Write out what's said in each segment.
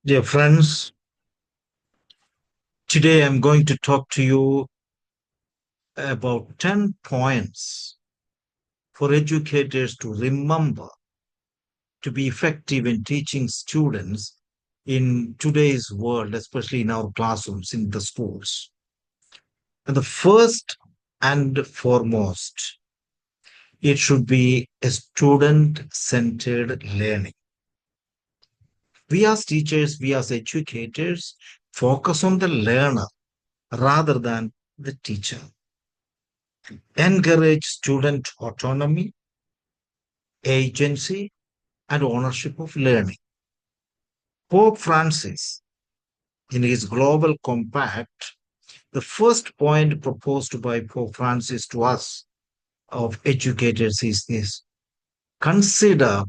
Dear friends, today I'm going to talk to you about 10 points for educators to remember to be effective in teaching students in today's world, especially in our classrooms, in the schools. And the first and foremost, it should be a student centered learning. We as teachers, we as educators, focus on the learner rather than the teacher. Encourage student autonomy, agency, and ownership of learning. Pope Francis, in his Global Compact, the first point proposed by Pope Francis to us of educators is this: consider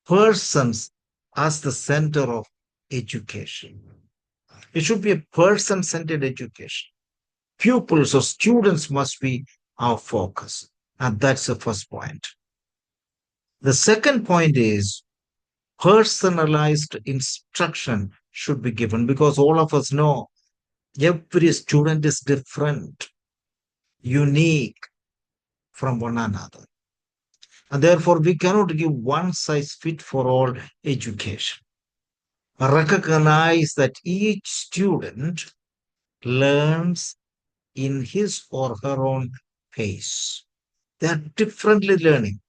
persons as the center of education. It should be a person centered education. Pupils or students must be our focus. And that's the first point. The second point is personalized instruction should be given because all of us know every student is different, unique from one another. And therefore, we cannot give one size fit for all education. Recognize that each student learns in his or her own pace. They are differently learning.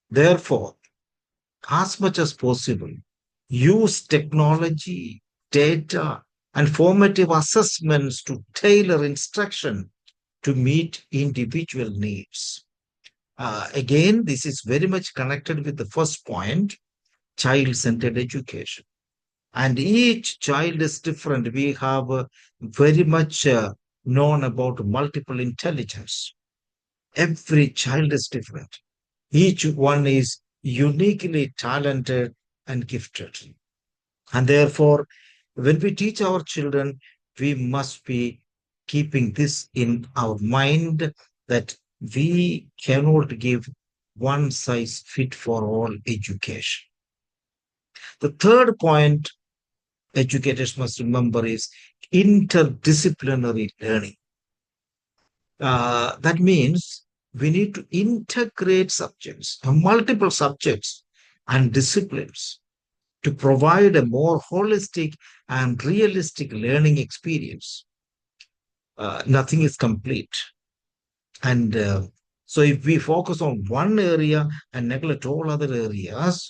Therefore, as much as possible, use technology, data, and formative assessments to tailor instruction to meet individual needs. Again, this is very much connected with the first point, child centered education. And each child is different. We have very much known about multiple intelligence. Every child is different. Each one is uniquely talented and gifted. And therefore, when we teach our children, we must be keeping this in our mind that we cannot give one size fit for all education. The third point educators must remember is interdisciplinary learning. That means we need to integrate subjects, multiple subjects and disciplines to provide a more holistic and realistic learning experience. Nothing is complete. And so if we focus on one area and neglect all other areas,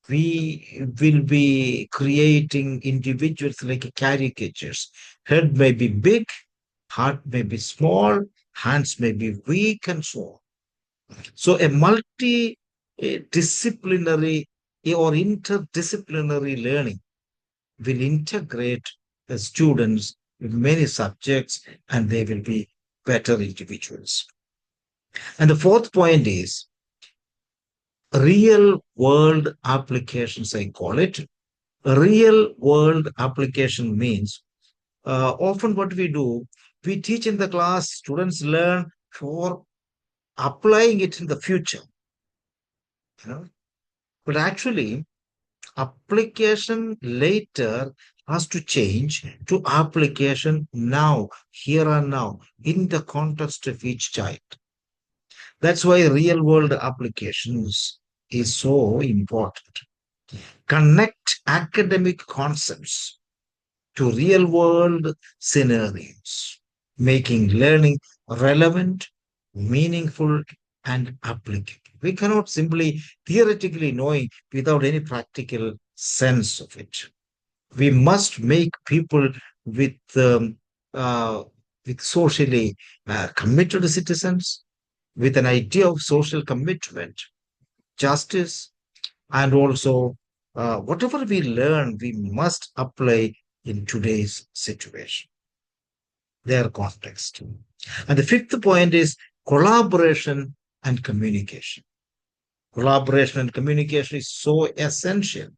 we will be creating individuals like caricatures. Head may be big, heart may be small, hands may be weak, and so on. So a multidisciplinary or interdisciplinary learning will integrate the students with many subjects and they will be better individuals. And the fourth point is real world applications, I call it. Real world application means often what we do, we teach in the class, students learn for applying it in the future. You know? But actually, application later has to change to application now, here and now, in the context of each child. That's why real world applications is so important. Connect academic concepts to real world scenarios, making learning relevant, meaningful, and applicable. We cannot simply theoretically knowing without any practical sense of it. We must make people with um, uh, with socially committed citizens, with an idea of social commitment, justice, and also whatever we learn, we must apply in today's situation, their context. And the fifth point is collaboration and communication. Collaboration and communication is so essential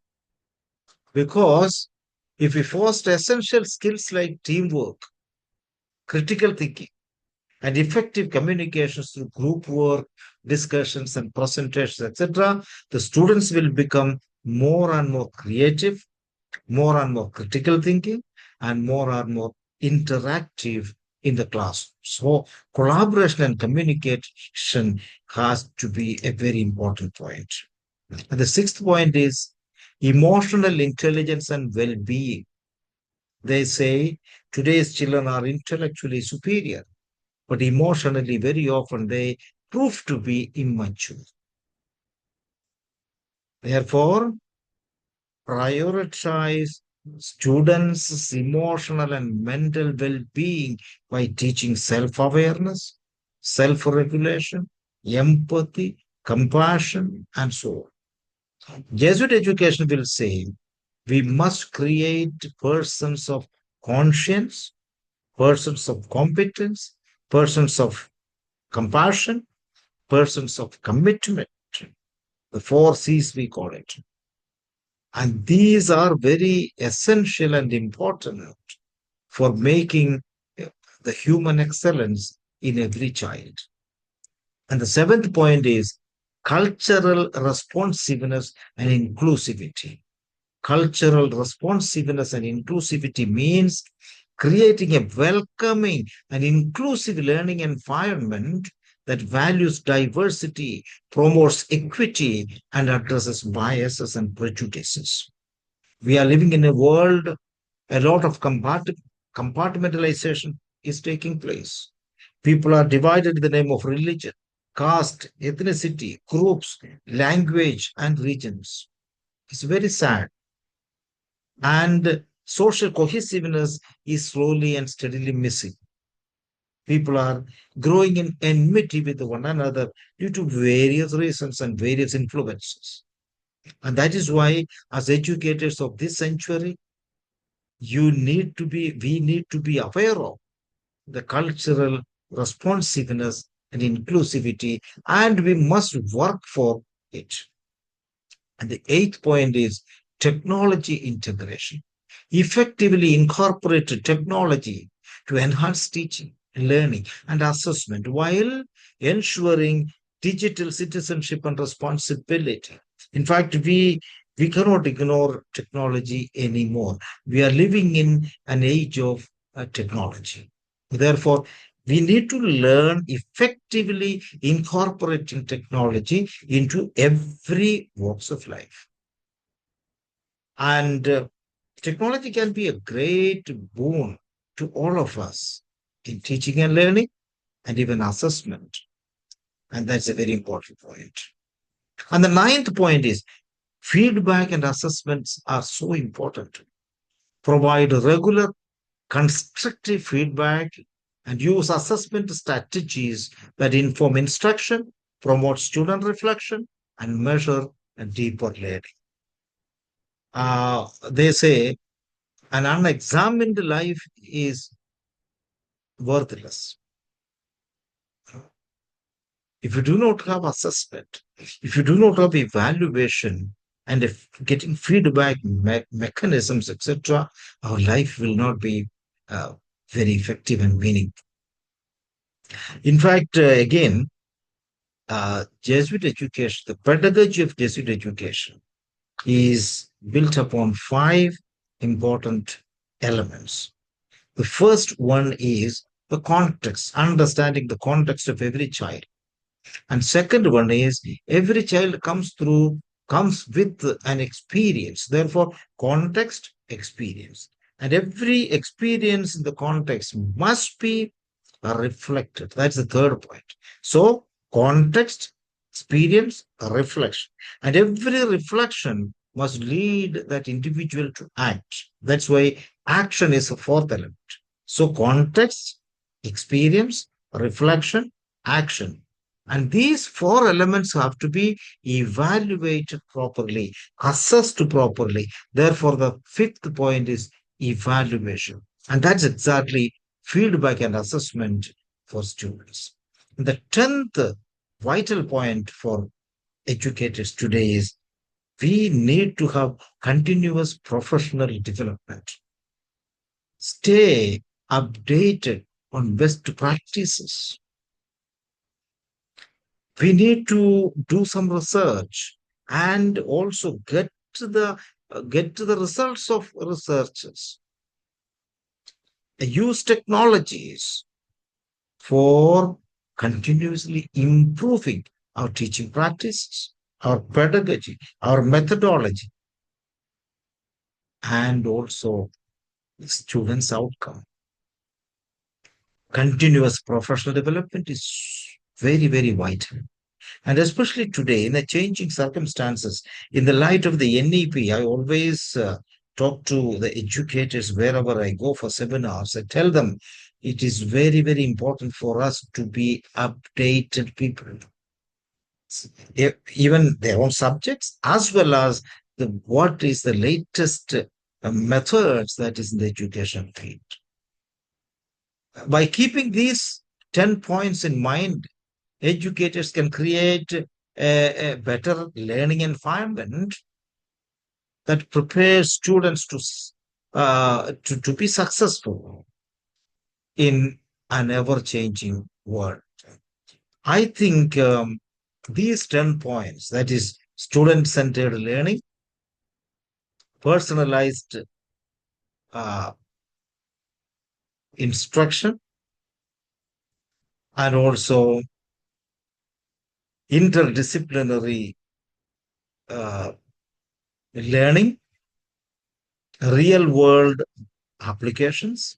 because if we foster essential skills like teamwork, critical thinking, and effective communications through group work, discussions, and presentations, etc., the students will become more and more creative, more and more critical thinking, and more and more interactive in the class. So collaboration and communication has to be a very important point. And the sixth point is emotional intelligence and well-being. They say today's children are intellectually superior, but emotionally very often they prove to be immature. Therefore, prioritize students' emotional and mental well-being by teaching self-awareness, self-regulation, empathy, compassion, and so on. Jesuit education will say we must create persons of conscience, persons of competence, persons of compassion, persons of commitment. The four C's we call it. And these are very essential and important for making the human excellence in every child. And the seventh point is cultural responsiveness and inclusivity. Cultural responsiveness and inclusivity means creating a welcoming and inclusive learning environment that values diversity, promotes equity, and addresses biases and prejudices. We are living in a world, a lot of compartmentalization is taking place. People are divided in the name of religion, caste, ethnicity, groups, language, and regions. It's very sad. And social cohesiveness is slowly and steadily missing. People are growing in enmity with one another due to various reasons and various influences. And that is why, as educators of this century, we need to be aware of the cultural responsiveness and inclusivity, and we must work for it. And the eighth point is technology integration. Effectively incorporate technology to enhance teaching, learning, and assessment while ensuring digital citizenship and responsibility. In fact, we cannot ignore technology anymore. We are living in an age of technology. Therefore, we need to learn effectively incorporating technology into every walks of life. And technology can be a great boon to all of us in teaching and learning and even assessment. And that's a very important point. And the ninth point is feedback and assessments are so important. Provide regular constructive feedback and use assessment strategies that inform instruction, promote student reflection, and measure a deeper learning. They say an unexamined life is worthless. If you do not have assessment, if you do not have evaluation, and if getting feedback mechanisms, etc., our life will not be very effective and meaningful. In fact, again, Jesuit education, the pedagogy of Jesuit education is built upon five important elements. The first one is the context, understanding the context of every child. And second one is every child comes with an experience. Therefore, context, experience. And every experience in the context must be reflected. That's the third point. So, context, experience, reflection. And every reflection must lead that individual to act. That's why action is a fourth element. So, context, experience, reflection, action. And these four elements have to be evaluated properly, assessed properly. Therefore, the fifth point is evaluation. And that's exactly feedback and assessment for students. The 10th vital point for educators today is we need to have continuous professional development. Stay updated on best practices. We need to do some research and also get the results of researchers, use technologies for continuously improving our teaching practices, our pedagogy, our methodology, and also the students' outcome. Continuous professional development is very, very vital. And especially today, in the changing circumstances, in the light of the NEP, I always talk to the educators wherever I go for seminars. I tell them it is very, very important for us to be updated people, even their own subjects, as well as what is the latest methods that is in the education field. By keeping these 10 points in mind, educators can create a better learning environment that prepares students to be successful in an ever-changing world. I think these 10 points, that is student-centered learning, personalized uh, instruction, and also interdisciplinary uh, learning, real-world applications,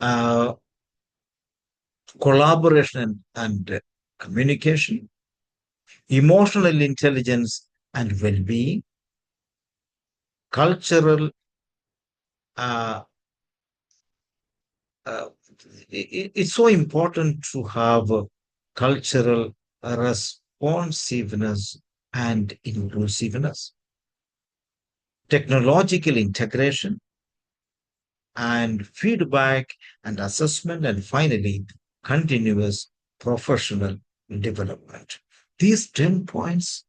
uh, collaboration and communication, emotional intelligence and well-being, cultural uh, uh, it's so important to have cultural responsiveness and inclusiveness, technological integration and feedback and assessment, and finally, continuous professional development. These 10 points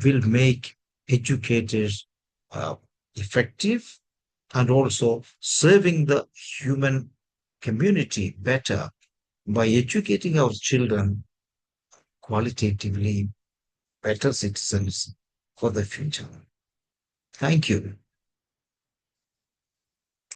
will make educators uh, effective and also serving the human community better by educating our children qualitatively better citizens for the future. Thank you.